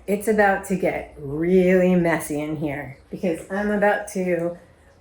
it's about to get really messy in here because I'm about to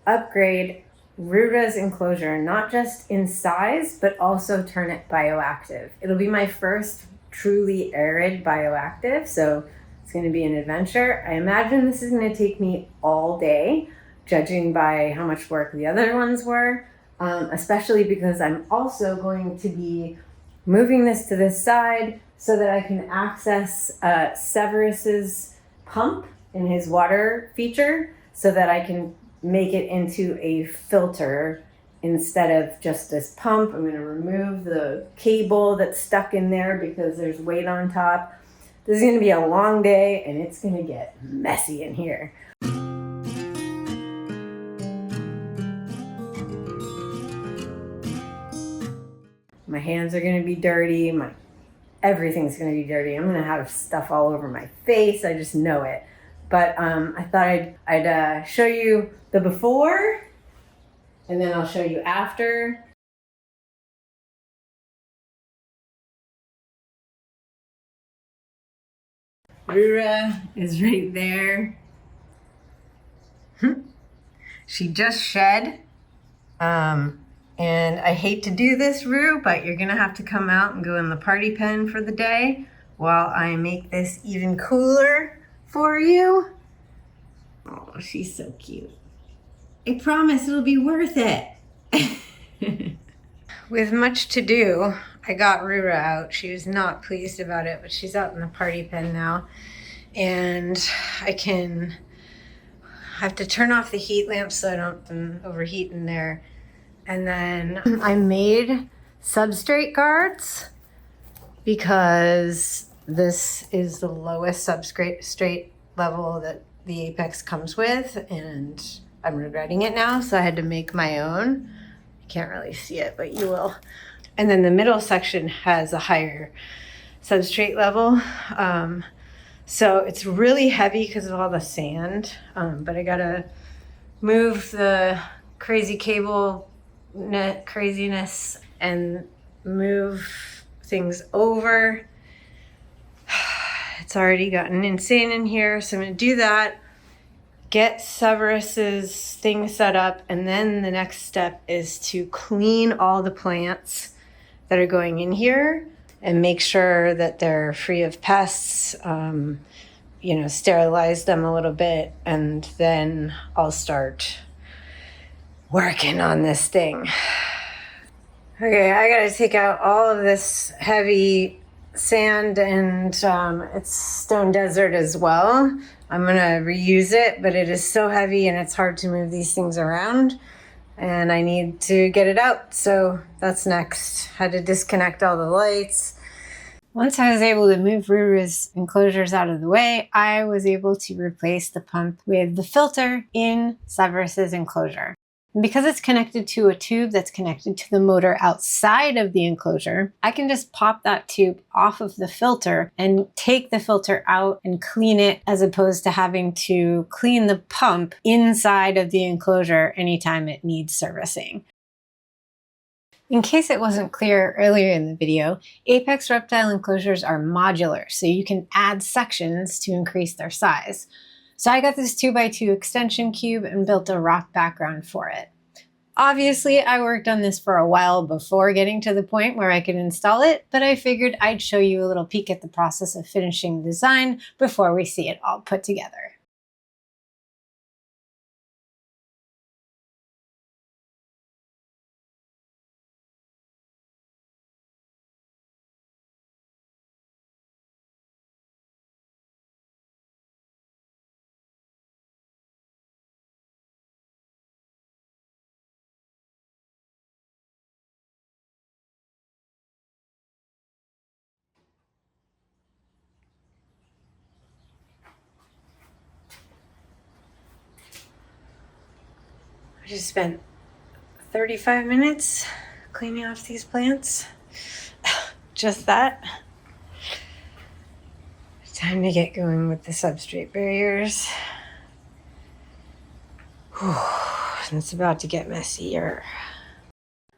upgrade Rufous Enclosure, not just in size, but also turn it bioactive. It'll be my first truly arid bioactive, so it's going to be an adventure. I imagine this is going to take me all day, judging by how much work the other ones were, especially because I'm also going to be moving this to this side so that I can access Severus's pump in his water feature so that I can make it into a filter instead of just this pump. I'm going to remove the cable that's stuck in there because there's weight on top. This is going to be a long day and it's going to get messy in here. My hands are going to be dirty. Everything's going to be dirty. I'm going to have stuff all over my face. I just know it. But I thought I'd show you the before, and then I'll show you after. Rura is right there. She just shed. And I hate to do this, Rue, but you're going to have to come out and go in the party pen for the day while I make this even cooler for you. Oh, she's so cute. I promise it'll be worth it. With much to do, I got Rura out. She was not pleased about it, but she's out in the party pen now. And I have to turn off the heat lamp so I don't overheat in there. And then I made substrate guards because this is the lowest substrate level that the Apex comes with, and I'm regretting it now, so I had to make my own. You can't really see it, but you will. And then the middle section has a higher substrate level. So it's really heavy because of all the sand, but I gotta move the crazy cable net craziness and move things over. It's already gotten insane in here, so I'm going to do that, get Severus's thing set up, and then the next step is to clean all the plants that are going in here and make sure that they're free of pests, sterilize them a little bit, and then I'll start working on this thing. Okay, I gotta take out all of this heavy sand, and it's stone desert as well. I'm gonna reuse it, but it is so heavy and it's hard to move these things around, and I need to get it out, so that's next. Had to disconnect all the lights. Once I was able to move Rura's enclosures out of the way, I was able to replace the pump with the filter in Severus's enclosure. And because it's connected to a tube that's connected to the motor outside of the enclosure, I can just pop that tube off of the filter and take the filter out and clean it, as opposed to having to clean the pump inside of the enclosure anytime it needs servicing. In case it wasn't clear earlier in the video, Apex reptile enclosures are modular, so you can add sections to increase their size. So I got this 2x2 extension cube and built a rock background for it. Obviously, I worked on this for a while before getting to the point where I could install it, but I figured I'd show you a little peek at the process of finishing the design before we see it all put together. I just spent 35 minutes cleaning off these plants. Just that. Time to get going with the substrate barriers. Whew, and it's about to get messier.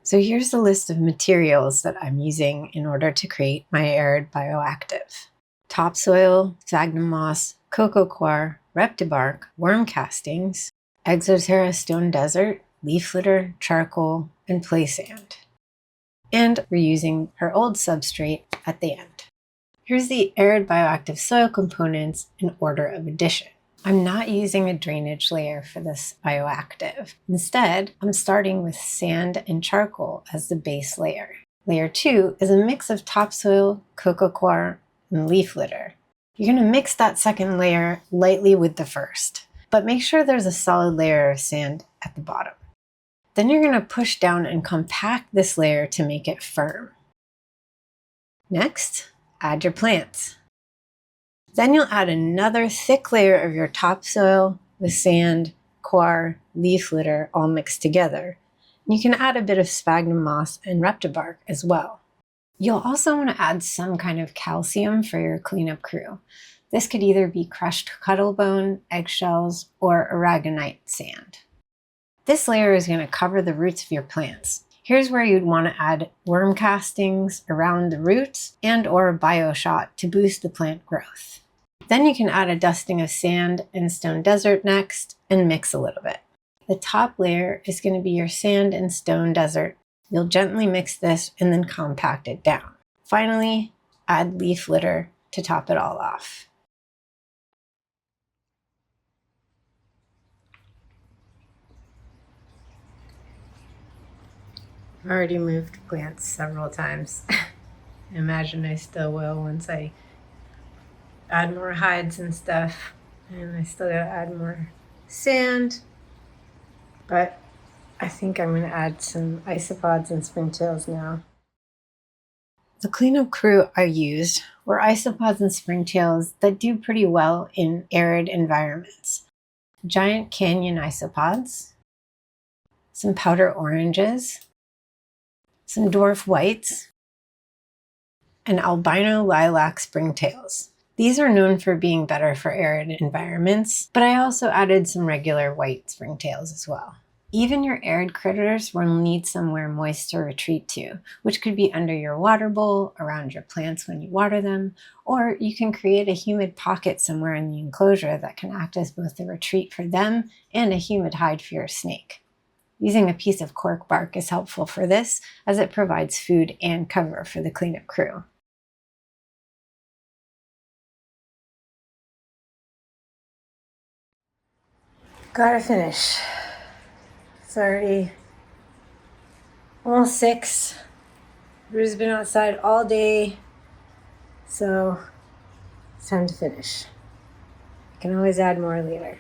So here's the list of materials that I'm using in order to create my Arid Bioactive. topsoil, sphagnum moss, cocoa coir, reptibark, worm castings, Exoterra stone desert, leaf litter, charcoal, and play sand. And we're using her old substrate at the end. Here's the Arid Bioactive soil components in order of addition. I'm not using a drainage layer for this bioactive. Instead, I'm starting with sand and charcoal as the base layer. Layer 2 is a mix of topsoil, cocoa coir, and leaf litter. You're going to mix that second layer lightly with the first, but make sure there's a solid layer of sand at the bottom. Then you're going to push down and compact this layer to make it firm. Next, add your plants. Then you'll add another thick layer of your topsoil with sand, coir, leaf litter all mixed together. You can add a bit of sphagnum moss and reptibark as well. You'll also want to add some kind of calcium for your cleanup crew. This could either be crushed cuttlebone, eggshells, or aragonite sand. This layer is going to cover the roots of your plants. Here's where you'd want to add worm castings around the roots and or BioShot to boost the plant growth. Then you can add a dusting of sand and stone desert next and mix a little bit. The top layer is going to be your sand and stone desert. You'll gently mix this and then compact it down. Finally, add leaf litter to top it all off. I've already moved plants several times. I imagine I still will once I add more hides and stuff. And I still gotta add more sand. But I think I'm gonna add some isopods and springtails now. The cleanup crew I used were isopods and springtails that do pretty well in arid environments. Giant canyon isopods, some powder oranges, some dwarf whites, and albino lilac springtails. These are known for being better for arid environments, but I also added some regular white springtails as well. Even your arid critters will need somewhere moist to retreat to, which could be under your water bowl, around your plants when you water them, or you can create a humid pocket somewhere in the enclosure that can act as both a retreat for them and a humid hide for your snake. Using a piece of cork bark is helpful for this, as it provides food and cover for the cleanup crew. Gotta finish. It's already almost 6. Drew's been outside all day, so it's time to finish. I can always add more later.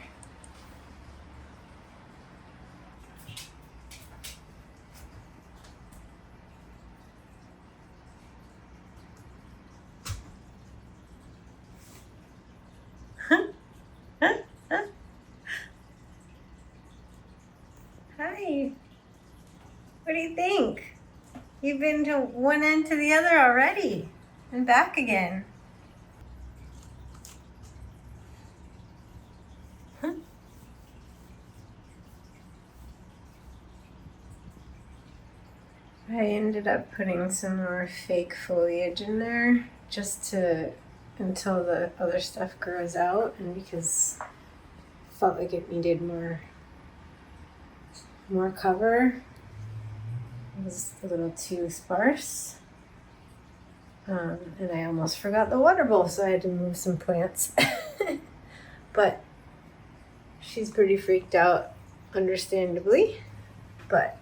Hi. What do you think? You've been to one end to the other already and back again. I ended up putting some more fake foliage in there just until the other stuff grows out, and because I felt like it needed more cover. It was a little too sparse. And I almost forgot the water bowl, so I had to move some plants. But she's pretty freaked out, understandably. But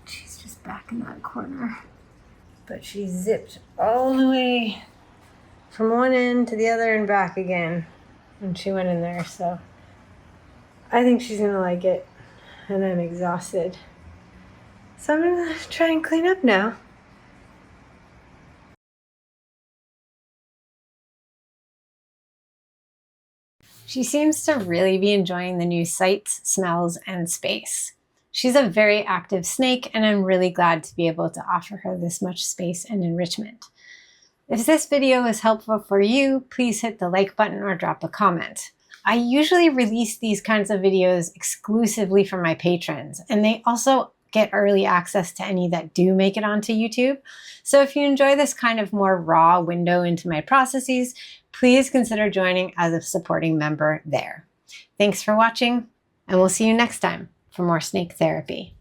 she's just back in that corner. But she zipped all the way from one end to the other and back again when she went in there. So I think she's gonna like it. And I'm exhausted. So I'm gonna try and clean up now. She seems to really be enjoying the new sights, smells, and space. She's a very active snake, and I'm really glad to be able to offer her this much space and enrichment. If this video is helpful for you, please hit the like button or drop a comment. I usually release these kinds of videos exclusively for my patrons, and they also get early access to any that do make it onto YouTube. So if you enjoy this kind of more raw window into my processes, please consider joining as a supporting member there. Thanks for watching, and we'll see you next time for more snake therapy.